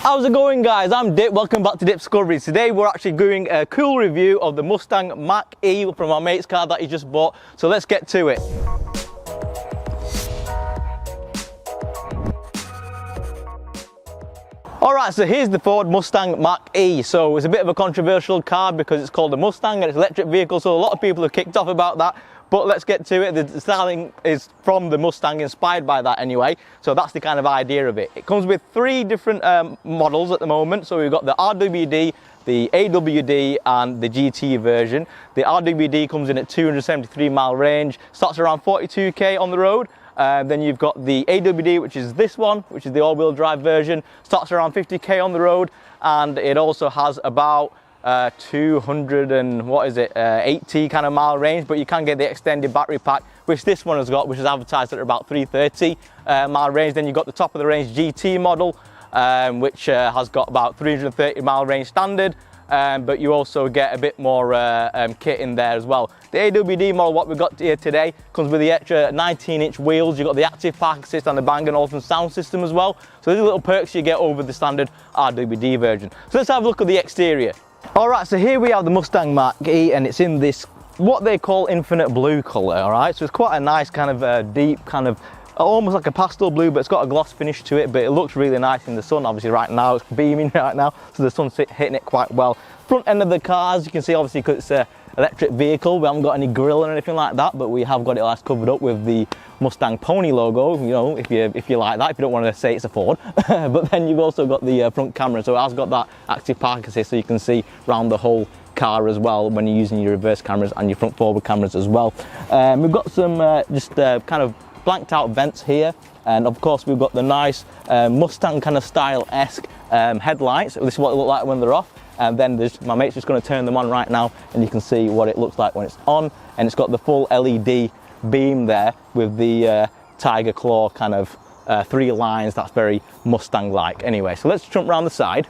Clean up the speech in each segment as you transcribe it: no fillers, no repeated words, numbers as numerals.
How's it going, guys? I'm Dip. Welcome back to Dip Discoveries. Today we're actually doing a cool review of the Mustang Mach-E from our mate's car that he just bought. So let's get to it. Alright, so here's the Ford Mustang Mach-E. So it's a bit of a controversial car because it's called a Mustang and it's an electric vehicle, so a lot of people have kicked off about that. But let's get to it. The styling is from the Mustang, inspired by that anyway. So that's the kind of idea of it. It comes with three different models at the moment. So we've got the RWD, the AWD and the GT version. The RWD comes in at 273 mile range, starts around 42k on the road. Then you've got the AWD, which is this one, which is the all-wheel drive version, starts around 50k on the road, and it also has about 280 kind of mile range, but you can get the extended battery pack, which this one has got, which is advertised at about 330 mile range. Then you've got the top of the range GT model, which has got about 330 mile range standard. But you also get a bit more kit in there as well. The AWD model, what we've got here today, comes with the extra 19-inch wheels. You've got the active park assist and the Bang & Olufsen sound system as well. So there's little perks you get over the standard RWD version. So let's have a look at the exterior. Alright, so here we have the Mustang Mach-E, and it's in this, what they call infinite blue colour, alright? So it's quite a nice kind of deep kind of, almost like a pastel blue, but it's got a gloss finish to it, but it looks really nice in the sun. Obviously right now it's beaming right now, so the sun's hitting it quite well. Front end of the car, as you can see, obviously because it's an electric vehicle, we haven't got any grille or anything like that, but we have got it last covered up with the Mustang Pony logo, you know, if you like that, if you don't want to say it's a Ford. But then you've also got the front camera, so it has got that active park assist, so you can see around the whole car as well when you're using your reverse cameras and your front forward cameras as well. We've got some kind of blanked out vents here, and of course we've got the nice Mustang kind of style-esque headlights. This is what they look like when they're off, and then my mate's just going to turn them on right now, and you can see what it looks like when it's on. And it's got the full LED beam there with the tiger claw kind of 3 lines. That's very Mustang-like. Anyway, so let's jump around the side.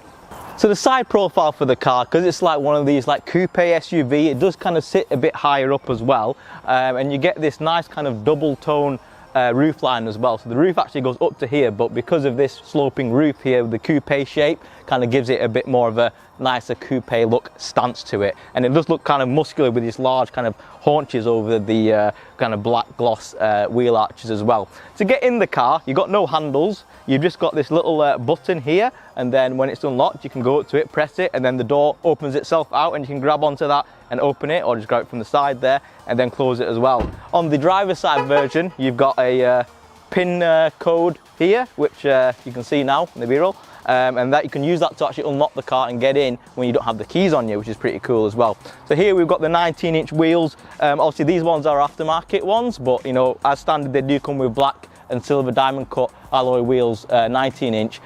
So the side profile for the car, because it's like one of these like coupe SUV, it does kind of sit a bit higher up as well, and you get this nice kind of double tone roof line as well. So the roof actually goes up to here, but because of this sloping roof here, the coupe shape kind of gives it a bit more of a nicer coupe look stance to it, and it does look kind of muscular with these large kind of haunches over the kind of black gloss wheel arches as well. To get in the car, you've got no handles, you've just got this little button here, and then when it's unlocked you can go up to it, press it, and then the door opens itself out and you can grab onto that and open it, or just grab it from the side there and then close it as well. On the driver's side version, you've got a pin code here, which you can see now in the B-roll, and that you can use that to actually unlock the car and get in when you don't have the keys on you, which is pretty cool as well. So here we've got the 19-inch wheels. Obviously these ones are aftermarket ones, but you know, as standard they do come with black and silver diamond cut alloy wheels, 19-inch,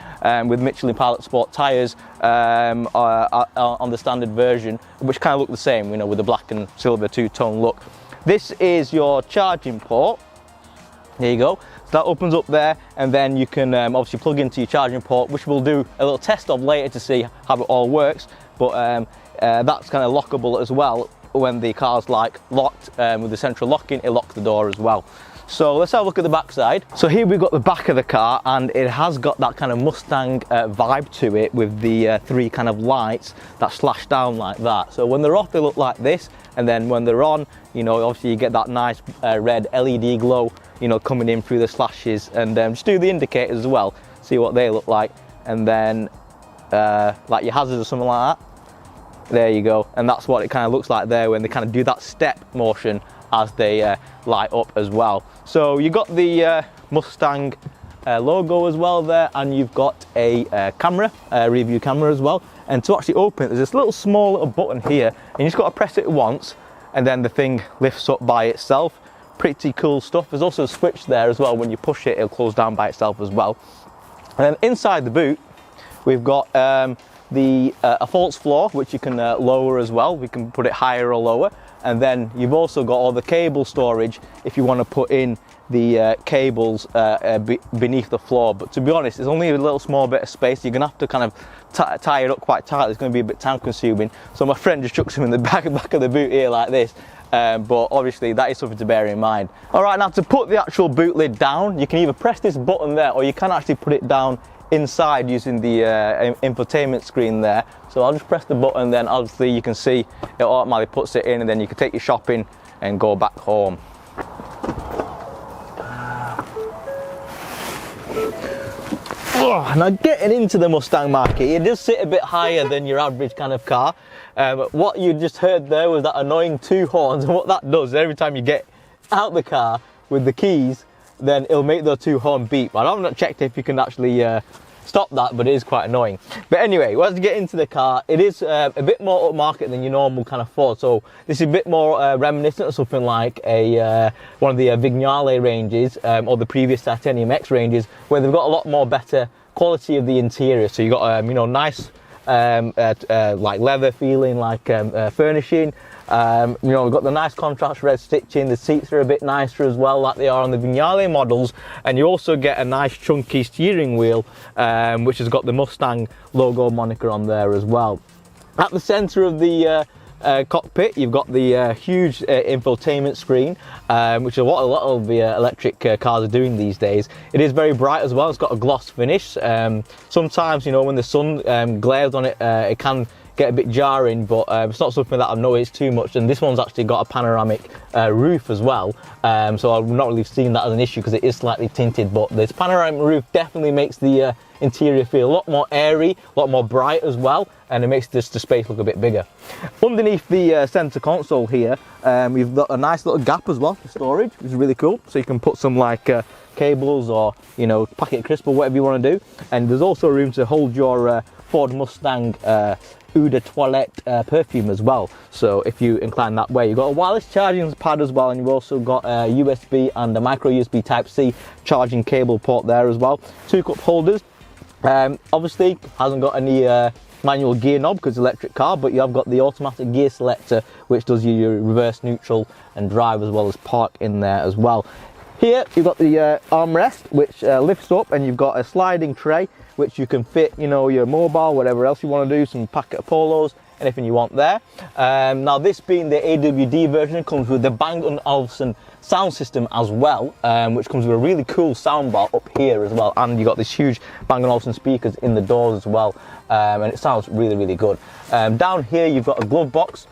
with Michelin Pilot Sport tyres on the standard version, which kind of look the same, you know, with the black and silver two-tone look. This is your charging port. There you go. So that opens up there, and then you can obviously plug into your charging port, which we'll do a little test of later to see how it all works. But that's kind of lockable as well. When the car's like locked with the central locking, it locks the door as well. So let's have a look at the back side. So here we've got the back of the car, and it has got that kind of Mustang vibe to it with the 3 kind of lights that slash down like that. So when they're off they look like this, and then when they're on, you know, obviously you get that nice red LED glow, you know, coming in through the slashes. And just do the indicators as well, see what they look like, and then like your hazards or something like that. There you go, and that's what it kind of looks like there when they kind of do that step motion as they light up as well. So you got the Mustang logo as well there, and you've got a camera, review camera as well. And to actually open it, there's this little small little button here, and you just got to press it once, and then the thing lifts up by itself. Pretty cool stuff. There's also a switch there as well. When you push it, it'll close down by itself as well. And then inside the boot, we've got a false floor, which you can lower as well. We can put it higher or lower. And then you've also got all the cable storage if you want to put in the cables beneath the floor. But to be honest, it's only a little small bit of space. You're gonna have to kind of tie it up quite tight. It's going to be a bit time consuming. So my friend just chucks him in the back of the boot here like this. But obviously that is something to bear in mind. All right, now to put the actual boot lid down, you can either press this button there, or you can actually put it down inside using the infotainment screen there. So I'll just press the button, then obviously you can see it automatically puts it in, and then you can take your shopping and go back home. Now getting into the Mustang Mach, it does sit a bit higher than your average kind of car. What you just heard there was that annoying 2 horns, and what that does every time you get out the car with the keys, then it'll make the 2 horn beep. I've not checked if you can actually stop that, but it is quite annoying. But anyway, once you get into the car, it is a bit more upmarket than your normal kind of Ford. So this is a bit more reminiscent of something like a one of the Vignale ranges or the previous Titanium X ranges, where they've got a lot more better quality of the interior. So you got you know, nice like leather feeling, like furnishing. You know, we've got the nice contrast red stitching. The seats are a bit nicer as well, like they are on the Vignale models, and you also get a nice chunky steering wheel, which has got the Mustang logo moniker on there as well. At the center of the cockpit, you've got the huge infotainment screen, which is what a lot of the electric cars are doing these days. It is very bright as well. It's got a gloss finish. Sometimes, you know, when the sun glares on it, it can get a bit jarring, but it's not something that I've noticed too much. And this one's actually got a panoramic roof as well, so I've not really seen that as an issue because it is slightly tinted. But this panoramic roof definitely makes the interior feel a lot more airy, a lot more bright as well, and it makes the space look a bit bigger. Underneath the center console here, we've got a nice little gap as well for storage, which is really cool. So you can put some like cables or, you know, packet crisp or whatever you want to do. And there's also room to hold your Ford Mustang Eau de Toilette perfume as well. So if you incline that way, you've got a wireless charging pad as well, and you've also got a USB and a micro USB Type-C charging cable port there as well. 2 cup holders. Obviously hasn't got any manual gear knob because it's an electric car, but you have got the automatic gear selector, which does your reverse, neutral and drive, as well as park in there as well. Here you've got the armrest, which lifts up, and you've got a sliding tray which you can fit, you know, your mobile, whatever else you want to do, some packet of polos, anything you want there. Now this being the AWD version, it comes with the Bang & Olufsen sound system as well, which comes with a really cool sound bar up here as well, and you got this huge Bang & Olufsen speakers in the doors as well, and it sounds really, really good. Down here you've got a glove box,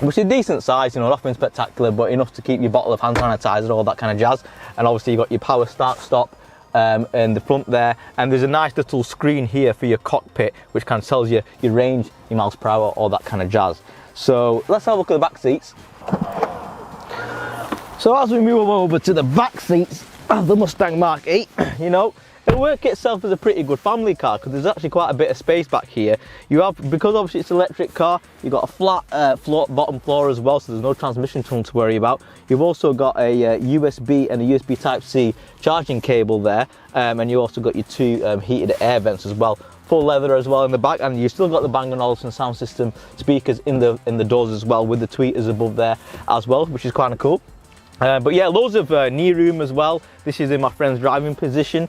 which is decent size, you know, nothing spectacular, but enough to keep your bottle of hand sanitizer, all that kind of jazz. And obviously you've got your power start stop in the front there, and there's a nice little screen here for your cockpit, which kind of tells you your range, your miles per hour, all that kind of jazz. So let's have a look at the back seats. So as we move over to the back seats of the Mustang Mach 8, you know, it'll work itself as a pretty good family car because there's actually quite a bit of space back here. You have, because obviously it's an electric car, you've got a flat bottom floor as well, so there's no transmission tunnel to worry about. You've also got a USB and a USB Type-C charging cable there, and you also got your 2 heated air vents as well. Full leather as well in the back, and you've still got the Bang & Olufsen sound system speakers in the doors as well, with the tweeters above there as well, which is kind of cool. But yeah, loads of knee room as well. This is in my friend's driving position.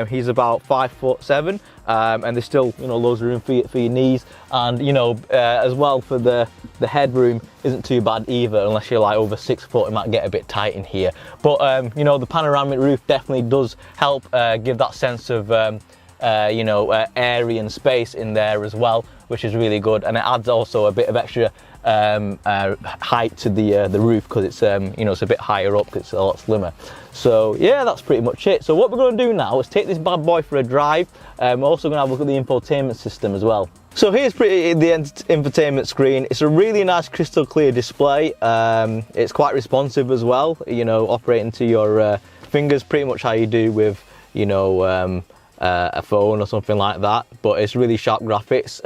He's about 5'7", and there's still, you know, loads of room for your knees, and you know, as well for the headroom isn't too bad either, unless you're like over 6 foot. It might get a bit tight in here, but you know, the panoramic roof definitely does help give that sense of you know, airy and space in there as well, which is really good, and it adds also a bit of extra height to the roof, because it's you know, it's a bit higher up, it's a lot slimmer. So yeah, that's pretty much it. So what we're going to do now is take this bad boy for a drive. We're also going to have a look at the infotainment system as well. So here's the infotainment screen. It's a really nice crystal clear display. It's quite responsive as well, you know, operating to your fingers, pretty much how you do with, you know, a phone or something like that, but it's really sharp graphics.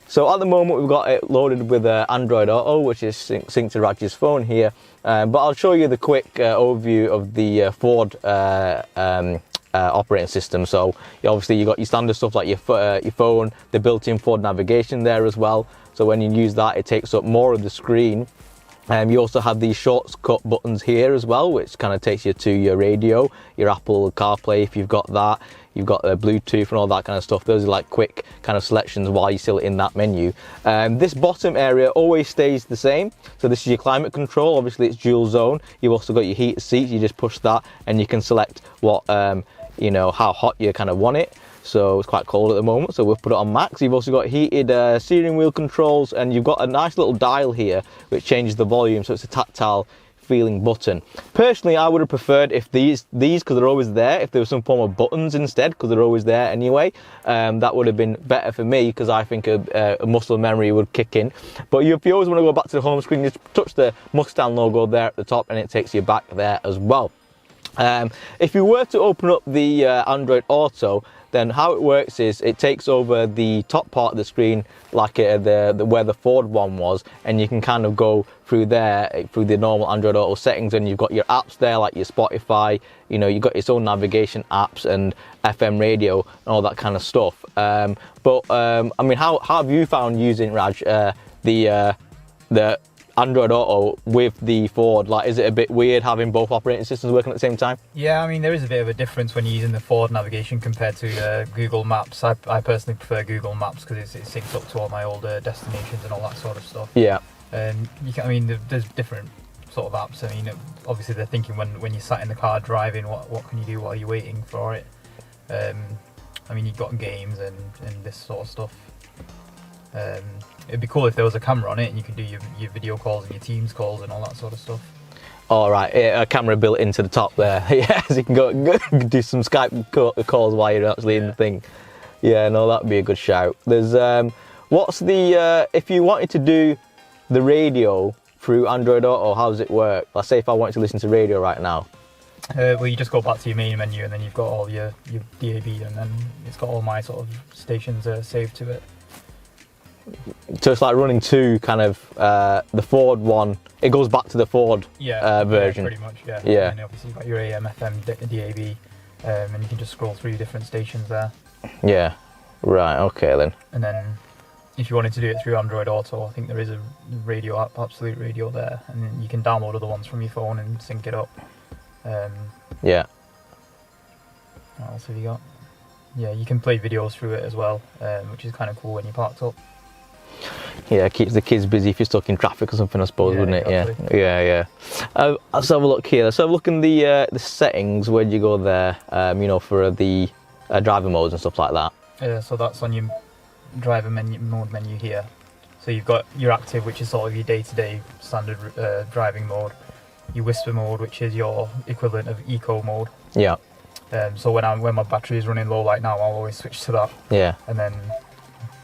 So at the moment we've got it loaded with Android Auto, which is synced to Raj's phone here, but I'll show you the quick overview of the Ford operating system. So obviously you've got your standard stuff like your phone, the built-in Ford navigation there as well, so when you use that it takes up more of the screen. You also have these shortcut buttons here as well, which kind of takes you to your radio, your Apple CarPlay if you've got that. You've got Bluetooth and all that kind of stuff. Those are like quick kind of selections while you're still in that menu. This bottom area always stays the same. So this is your climate control. Obviously it's dual zone. You've also got your heated seats. You just push that and you can select what, you know, how hot you kind of want it. so it's quite cold at the moment, so we've put it on max. You've also got heated steering wheel controls, and you've got a nice little dial here which changes the volume, so it's a tactile feeling button. Personally, I would have preferred if these because they're always there, if there was some form of buttons instead, because they're always there anyway. That would have been better for me, because I think a muscle memory would kick in. But if you always want to go back to the home screen, just touch the Mustang logo there at the top and it takes you back there as well. If you were to open up the Android Auto, then how it works is it takes over the top part of the screen, like where the Ford one was, and you can kind of go through there through the normal Android Auto settings, and you've got your apps there, like your Spotify, you know, you've got its own navigation apps and FM radio and all that kind of stuff. I mean, how have you found using, Raj, the Android Auto with the Ford? Like, is it a bit weird having both operating systems working at the same time? Yeah, I mean, there is a bit of a difference when you're using the Ford navigation compared to Google Maps. I personally prefer Google Maps because it syncs up to all my older destinations and all that sort of stuff. Yeah. I mean, there's different sort of apps. I mean, obviously they're thinking when you're sat in the car driving, what can you do while you're waiting for it? I mean, you've got games and this sort of stuff. It'd be cool if there was a camera on it and you could do your video calls and your Teams calls and all that sort of stuff. All right, a camera built into the top there. Yeah, so you can go do some Skype calls while you're actually in the thing. Yeah, no, that'd be a good shout. There's what's the if you wanted to do the radio through Android Auto, how does it work? Let's say if I wanted to listen to radio right now. Well, you just go back to your main menu and then you've got all your DAB, and then it's got all my sort of stations saved to it. So it's like running two kind of the Ford one. It goes back to the Ford version. Yeah, pretty much. Yeah. Yeah. And then obviously you've got your AM, FM, DAB, and you can just scroll through different stations there. Yeah. Right. Okay then. And then if you wanted to do it through Android Auto, I think there is a radio app, Absolute Radio there, and then you can download other ones from your phone and sync it up. Yeah. What else have you got? Yeah, you can play videos through it as well, which is kind of cool when you're parked up. Yeah, it keeps the kids busy if you're stuck in traffic or something, I suppose, Yeah, wouldn't exactly. it? Yeah. Let's have a look here. Let's have a look in the settings. Where'd you go there? You know, for the driver modes and stuff like that. So that's on your driver mode menu here. So you've got your active, which is sort of your day-to-day standard driving mode. Your whisper mode, which is your equivalent of eco mode. Yeah. So when my battery is running low like now, I'll always switch to that. Yeah. And then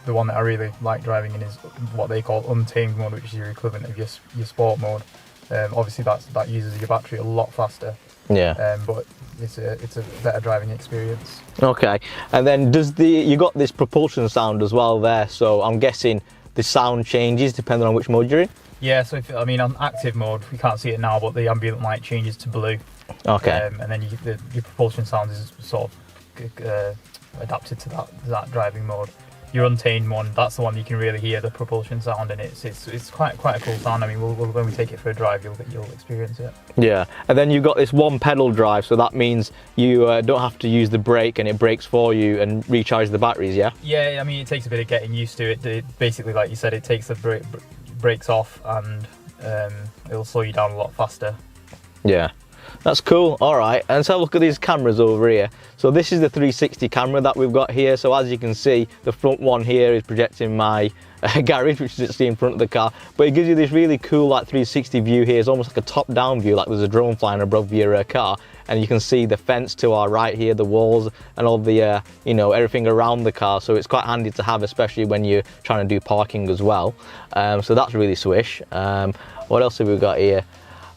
the one that I really like driving in is what they call untamed mode, which is your equivalent of your sport mode. Obviously that uses your battery a lot faster. Yeah. But it's a better driving experience. Okay. And then you got this propulsion sound as well there, so I'm guessing the sound changes depending on which mode you're in? Yeah, so on active mode, we can't see it now, but the ambient light changes to blue. Okay. And then your propulsion sound is sort of adapted to that driving mode. Your untamed one, that's the one you can really hear the propulsion sound, and it's quite a cool sound. I mean, when we take it for a drive, you'll experience it. Yeah, and then you've got this one pedal drive, so that means you don't have to use the brake, and it brakes for you and recharges the batteries. Yeah. Yeah, I mean, it takes a bit of getting used to it. Basically, like you said, it takes the brakes off, and it'll slow you down a lot faster. Yeah. That's cool. All right, and let's have a look at these cameras over here. So this is the 360 camera that we've got here. So as you can see, the front one here is projecting my garage, which is actually in front of the car. But it gives you this really cool like 360 view here. It's almost like a top-down view, like there's a drone flying above your car, and you can see the fence to our right here, the walls, and all the you know, everything around the car. So it's quite handy to have, especially when you're trying to do parking as well. So that's really swish. What else have we got here?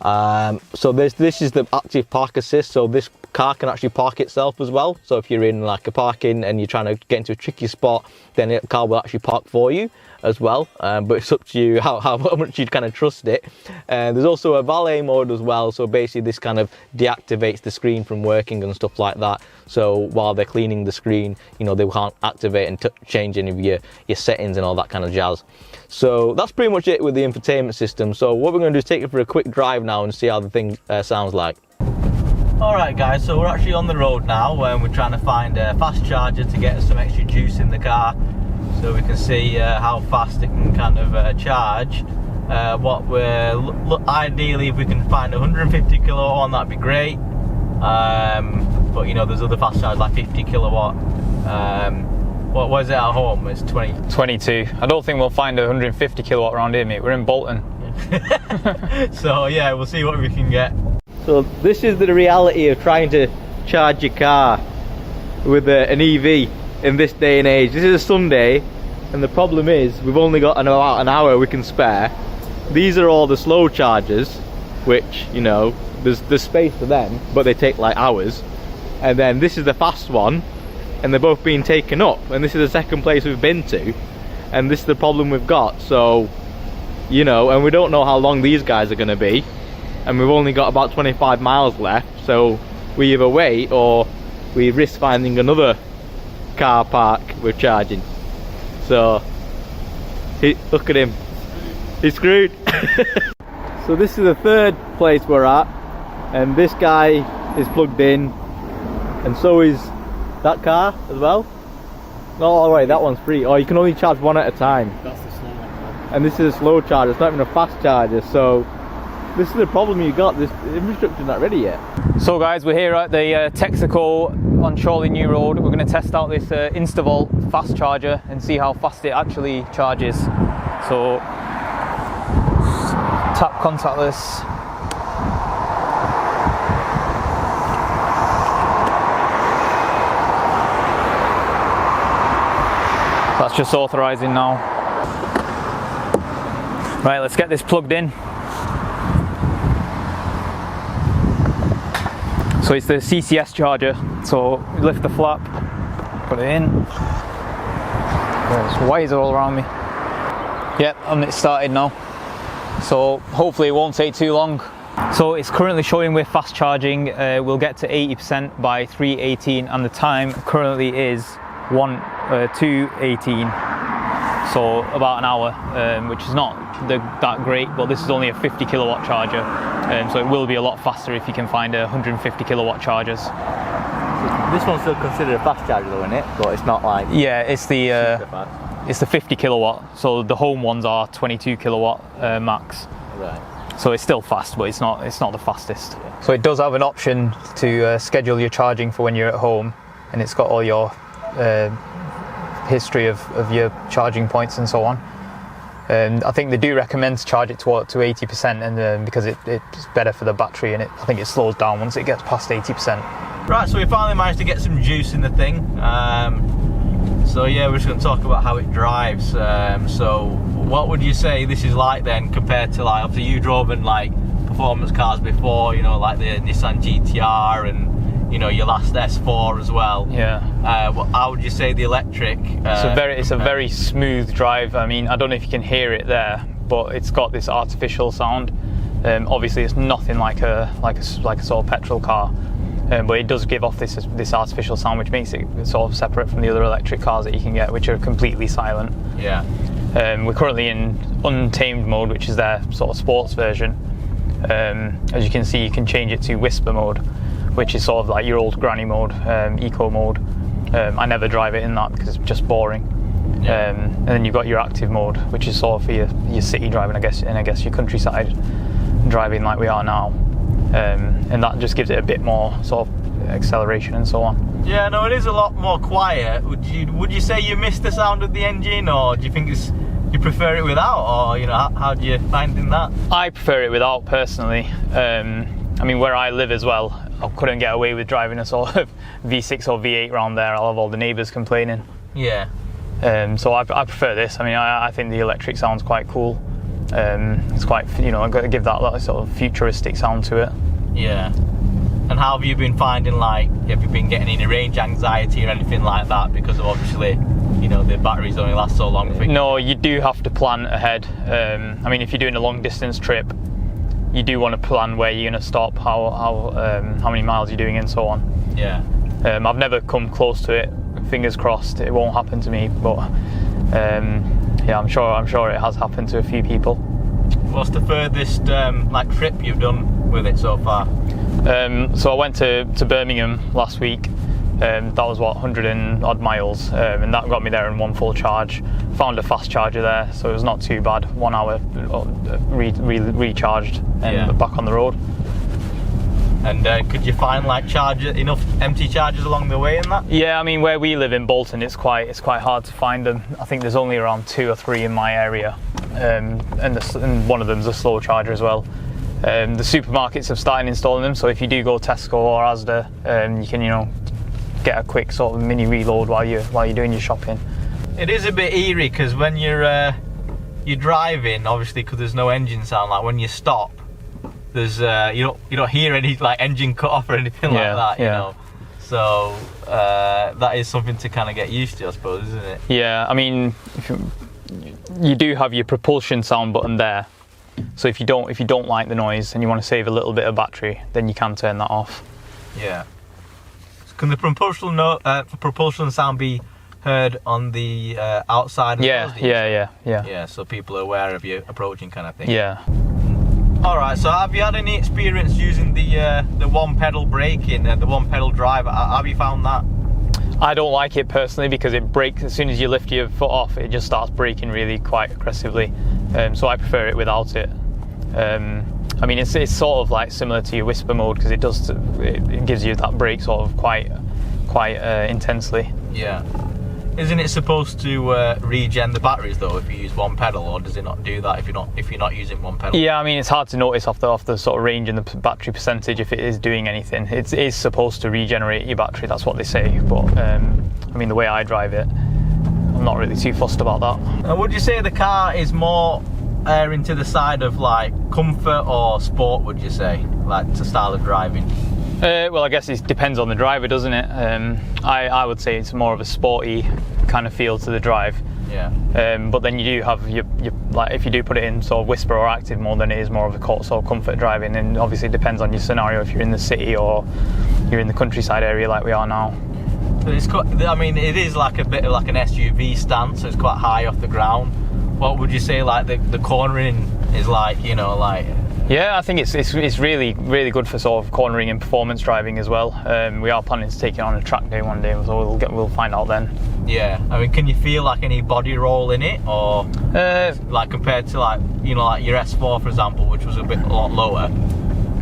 So this is the active park assist, so this car can actually park itself as well. So if you're in like a parking and you're trying to get into a tricky spot, then the car will actually park for you as well. But it's up to you how much you kind of trust it. There's also a valet mode as well, so basically this kind of deactivates the screen from working and stuff like that. So while they're cleaning the screen, you know, they can't activate and change any of your settings and all that kind of jazz. So that's pretty much it with the infotainment system. So what we're going to do is take it for a quick drive now and see how the thing sounds like. Alright guys, so we're actually on the road now and we're trying to find a fast charger to get us some extra juice in the car, so we can see how fast it can kind of charge. Ideally, if we can find 150 kilowatt one, that'd be great. but you know, there's other fast chargers like 50 kilowatt. What is it at home? It's 22. I don't think we'll find a 150 kilowatt around here, mate. We're in Bolton. So yeah, we'll see what we can get. So this is the reality of trying to charge your car with an EV in this day and age. This is a Sunday, and the problem is we've only got about an hour we can spare. These are all the slow chargers, which, you know, there's space for them, but they take like hours. And then this is the fast one, and they're both being taken up, and this is the second place we've been to, and this is the problem we've got. So, you know, and we don't know how long these guys are going to be, and we've only got about 25 miles left, so we either wait or we risk finding another car park with charging. So look at him, he's screwed. So this is the third place we're at, and this guy is plugged in, and so is that car as well. No, alright, that one's free. Oh, you can only charge one at a time. That's the slow one. And this is a slow charger, it's not even a fast charger, so this is the problem you got, this infrastructure's not ready yet. So guys, we're here at the Texaco on Chorley New Road. We're going to test out this InstaVolt fast charger and see how fast it actually charges. So, tap contactless. That's just authorizing now. Right, let's get this plugged in. So it's the CCS charger. So lift the flap, put it in. There's wires all around me. Yep, and it's started now. So hopefully it won't take too long. So it's currently showing we're fast charging. We'll get to 80% by 3:18, and the time currently is 2:18. So about an hour, which is not that great, but this is only a 50 kilowatt charger, so it will be a lot faster if you can find 150 kilowatt chargers. This one's still considered a fast charger though, isn't it? But it's not like... Yeah, it's the 50 kilowatt, so the home ones are 22 kilowatt max. Right. So it's still fast, but it's not the fastest. Yeah. So it does have an option to schedule your charging for when you're at home, and it's got all your history of your charging points and so on. I think they do recommend to charge it to 80%, and because it's better for the battery, and I think it slows down once it gets past 80%. Right, so we finally managed to get some juice in the thing. So yeah, we're just going to talk about how it drives. So what would you say this is like then, compared to, like, obviously you drove in like performance cars before, you know, like the Nissan GTR and, you know, your last S4 as well. Yeah. How would you say the electric? It's a very smooth drive. I mean, I don't know if you can hear it there, but it's got this artificial sound. Obviously, it's nothing like a sort of petrol car, but it does give off this artificial sound, which makes it sort of separate from the other electric cars that you can get, which are completely silent. Yeah. We're currently in untamed mode, which is their sort of sports version. As you can see, you can change it to whisper mode, which is sort of like your old granny mode, eco mode. I never drive it in that because it's just boring. Yeah. And then you've got your active mode, which is sort of for your city driving, I guess, and I guess your countryside driving like we are now. And that just gives it a bit more sort of acceleration and so on. Yeah, no, it is a lot more quiet. Would you say you miss the sound of the engine, or do you think you prefer it without, or, you know, how do you find in that? I prefer it without, personally. I mean, where I live as well, I couldn't get away with driving a sort of V6 or V8 round there. I'll have all the neighbours complaining. Yeah. So I prefer this. I mean, I think the electric sounds quite cool. It's quite, you know, I've got to give that sort of futuristic sound to it. Yeah. And how have you been finding, like, have you been getting any range anxiety or anything like that? Because of, obviously, you know, the batteries only last so long. No, you do have to plan ahead. I mean, if you're doing a long distance trip, you do want to plan where you're going to stop, how many miles you're doing, and so on. Yeah. I've never come close to it. Fingers crossed, it won't happen to me. But yeah, I'm sure it has happened to a few people. What's the furthest like trip you've done with it so far? So I went to Birmingham last week. That was what, 100 and odd miles, and that got me there in one full charge. Found a fast charger there, so it was not too bad. 1 hour recharged and back on the road. And could you find like enough empty chargers along the way in that? Yeah, I mean, where we live in Bolton, it's quite hard to find them. I think there's only around 2 or 3 in my area, and one of them's a slow charger as well. The supermarkets have started installing them, so if you do go Tesco or Asda, you can, you know, get a quick sort of mini reload while you're doing your shopping. It is a bit eerie because when you're driving, obviously, because there's no engine sound. Like when you stop, there's you don't hear any like engine cut off or anything like that. You know, so that is something to kind of get used to, I suppose, isn't it? Yeah, I mean, you do have your propulsion sound button there. So if you don't like the noise and you want to save a little bit of battery, then you can turn that off. Yeah. Can the propulsion sound be heard on the outside? Yeah. So people are aware of you approaching, kind of thing. Yeah. All right. So have you had any experience using the one pedal braking, the one pedal drive? Have you found that? I don't like it personally because it brakes as soon as you lift your foot off. It just starts braking really quite aggressively. So I prefer it without it. I mean, it's sort of like similar to your whisper mode because it gives you that brake sort of quite intensely. Yeah. Isn't it supposed to regen the batteries though if you use one pedal, or does it not do that if you're not using one pedal? Yeah, I mean, it's hard to notice off the sort of range and the battery percentage if it is doing anything. It is supposed to regenerate your battery, that's what they say. But I mean, the way I drive it, I'm not really too fussed about that. Would you say the car is more erring to the side of like comfort or sport? Would you say, like, to style of driving? Well, I guess it depends on the driver, doesn't it? I would say it's more of a sporty kind of feel to the drive. Yeah. But then you do have your like, if you do put it in sort of whisper or active mode, then it is more of a sort of comfort driving. And obviously it depends on your scenario, if you're in the city or you're in the countryside area like we are now. But it's quite, I mean, it is like a bit of like an SUV stance, so it's quite high off the ground. What would you say like the cornering is like, you know, like? Yeah, I think it's really good for sort of cornering and performance driving as well. We are planning to take it on a track day one day, so we'll find out then. Yeah, I mean, can you feel like any body roll in it, or like compared to like, you know, like your S4 for example, which was a lot lower?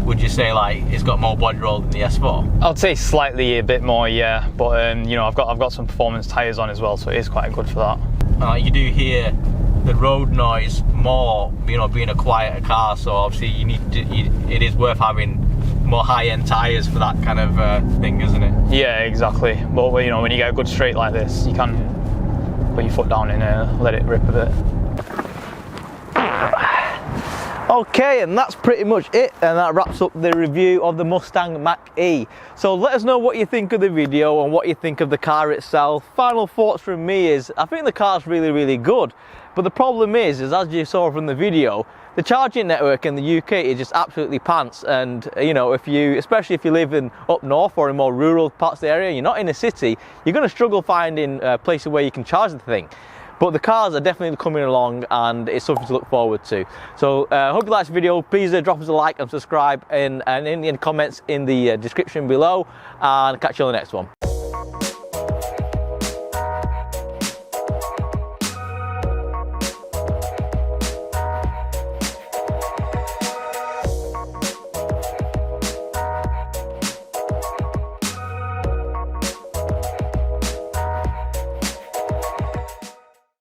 Would you say like it's got more body roll than the S4? I'd say slightly a bit more, yeah. But you know, I've got some performance tyres on as well, so it is quite good for that. You do hear the road noise more, you know, being a quieter car, so obviously it is worth having more high-end tyres for that kind of thing, isn't it? Yeah, exactly. But you know, when you get a good straight like this, you can put your foot down and let it rip a bit. Okay, and that's pretty much it, and that wraps up the review of the Mustang Mach-E. So let us know what you think of the video and what you think of the car itself. Final thoughts from me is, I think the car's really good, but the problem is as you saw from the video, the charging network in the UK is just absolutely pants. And you know, especially if you live up north or in more rural parts of the area, you're not in a city, you're going to struggle finding places where you can charge the thing. But the cars are definitely coming along, and it's something to look forward to. So I hope you liked the video. Please drop us a like and subscribe, and in the comments in the description below, and catch you on the next one.